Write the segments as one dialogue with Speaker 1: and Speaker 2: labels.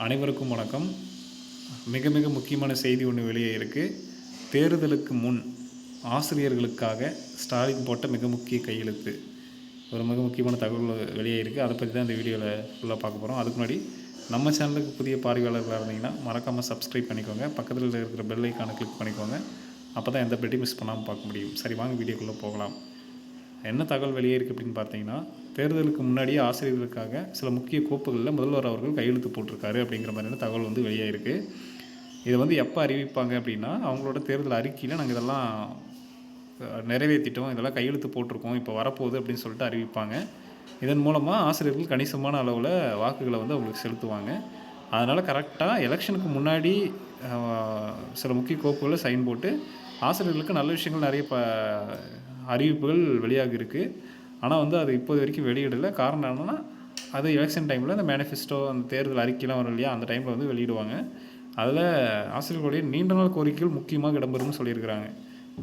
Speaker 1: அனைவருக்கும் வணக்கம். மிக மிக முக்கியமான செய்தி ஒன்று வெளியே இருக்குது. தேர்தலுக்கு முன் ஆசிரியர்களுக்காக ஸ்டாலின் போட்ட மிக முக்கிய கையெழுத்து. ஒரு மிக முக்கியமான தகவல் வெளியே இருக்குது. அதை பற்றி தான் இந்த வீடியோவில் ஃபுல்லாக பார்க்க போகிறோம். அதுக்கு முன்னாடி நம்ம சேனலுக்கு புதிய பார்வையாளர்களாக இருந்தீங்கன்னா மறக்காமல் சப்ஸ்கிரைப் பண்ணிக்கோங்க. பக்கத்தில் இருக்கிற பெல் ஐக்கானை கிளிக் பண்ணிக்கோங்க. அப்போ தான் எந்த பெட்டி மிஸ் பண்ணாமல் பார்க்க முடியும். சரி, வாங்க வீடியோக்குள்ளே போகலாம். என்ன தகவல் வெளியே இருக்குது அப்படின்னு பார்த்தீங்கன்னா, தேர்தலுக்கு முன்னாடியே ஆசிரியர்களுக்காக சில முக்கிய கோப்புகளில் முதல்வர் அவர்கள் கையெழுத்து போட்டிருக்காரு அப்படிங்கிற மாதிரியான தகவல் வந்து வெளியே இருக்குது. இதை எப்போ அறிவிப்பாங்க அப்படின்னா, அவங்களோட தேர்தல் அறிக்கையில் நாங்கள் இதெல்லாம் நிறைவேற்றிட்டோம், இதெல்லாம் கையெழுத்து போட்டிருக்கோம், இப்போ வரப்போகுது அப்படின்னு சொல்லிட்டு அறிவிப்பாங்க. இதன் மூலமாக ஆசிரியர்கள் கணிசமான அளவில் வாக்குகளை அவங்களுக்கு செலுத்துவாங்க. அதனால் கரெக்டாக எலெக்ஷனுக்கு முன்னாடி சில முக்கிய கோப்புகளை சைன் போட்டு ஆசிரியர்களுக்கு நல்ல விஷயங்கள் நிறைய அறிவிப்புகள் வெளியாக இருக்குது. ஆனால் அது இப்போது வரைக்கும் வெளியிடலை. காரணம் என்னென்னா, அது எலெக்ஷன் டைமில் அந்த மேனிஃபெஸ்டோ, அந்த தேர்தல் அறிக்கைலாம் வரும் இல்லையா, அந்த டைமில் வெளியிடுவாங்க. அதில் ஆசிரியர்களுடைய நீண்ட நாள் கோரிக்கைகள் முக்கியமாக இடம்பெறும்னு சொல்லியிருக்கிறாங்க.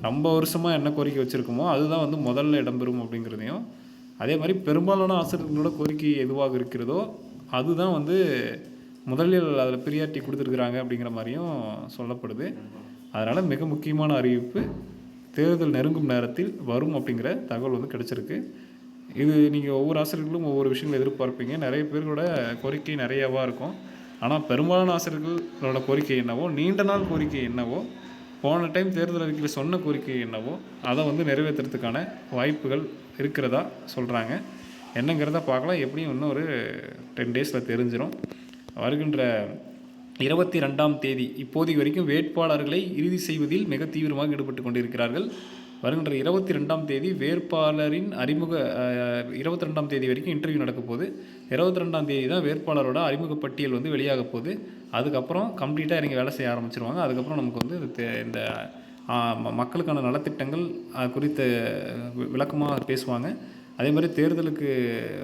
Speaker 1: ரொம்ப வருஷமாக என்ன கோரிக்கை வச்சுருக்கோமோ அதுதான் முதல்ல இடம்பெறும் அப்படிங்கிறதையும், அதே மாதிரி பெரும்பாலான ஆசிரியர்களோட கோரிக்கை எதுவாக இருக்கிறதோ அதுதான் முதலில் அதில் ப்ரியாரிட்டி கொடுத்துருக்குறாங்க அப்படிங்கிற மாதிரியும் சொல்லப்படுது. அதனால் மிக முக்கியமான அறிவிப்பு தேர்தல் நெருங்கும் நேரத்தில் வரும் அப்படிங்கிற தகவல் கிடச்சிருக்கு. இது நீங்கள் ஒவ்வொரு ஆசிரியர்களும் ஒவ்வொரு விஷயங்கள் எதிர்பார்ப்பீங்க. நிறைய பேர்களோட கோரிக்கை நிறையாவாக இருக்கும். ஆனால் பெரும்பாலான ஆசிரியர்களோட கோரிக்கை என்னவோ, நீண்ட நாள் கோரிக்கை என்னவோ, போன டைம் தேர்தல் அறிக்கையில் சொன்ன கோரிக்கை என்னவோ அதை நிறைவேற்றுறதுக்கான வாய்ப்புகள் இருக்கிறதா சொல்கிறாங்க. என்னங்கிறத பார்க்கலாம். எப்படியும் இன்னும் ஒரு 10 டேஸில் தெரிஞ்சிடும். வருகின்ற 22ஆம் தேதி இப்போதைக்கு வரைக்கும் வேட்பாளர்களை இறுதி செய்வதில் மிக தீவிரமாக ஈடுபட்டு கொண்டிருக்கிறார்கள். வருகின்ற 22ஆம் தேதி வேட்பாளரின் 22ஆம் தேதி வரைக்கும் இன்டர்வியூ நடக்க போகுது. 22ஆம் தேதி தான் வேட்பாளரோட அறிமுக பட்டியல் வெளியாக போகுது. அதுக்கப்புறம் கம்ப்ளீட்டாக இறங்கி வேலை செய்ய ஆரம்பிச்சிருவாங்க. அதுக்கப்புறம் நமக்கு இந்த மக்களுக்கான நலத்திட்டங்கள் குறித்த விளக்கமாக பேசுவாங்க. அதே மாதிரி தேர்தலுக்கு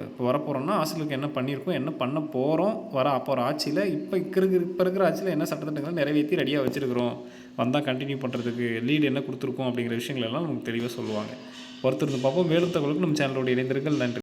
Speaker 1: இப்போ வரப்போகிறோம்னா ஆசிரியர்களுக்கு என்ன பண்ணியிருக்கோம், என்ன பண்ண போகிறோம், அப்போ ஆட்சியில் இப்போ இருக்கிற ஆட்சியில் என்ன சட்டத்திட்டங்களை நிறைவேற்றி ரெடியாக வச்சுருக்கிறோம், வந்தால் கண்டினியூ பண்ணுறதுக்கு லீடு என்ன கொடுத்துருக்கோம் அப்படிங்கிற விஷயங்கள் எல்லாம் நமக்கு தெளிவாக சொல்லுவாங்க. பொறுத்திருந்து பார்ப்போம். மேலும் தகவலுக்கு நம்ம சேனலோட இணைந்திருங்கள். நன்றி.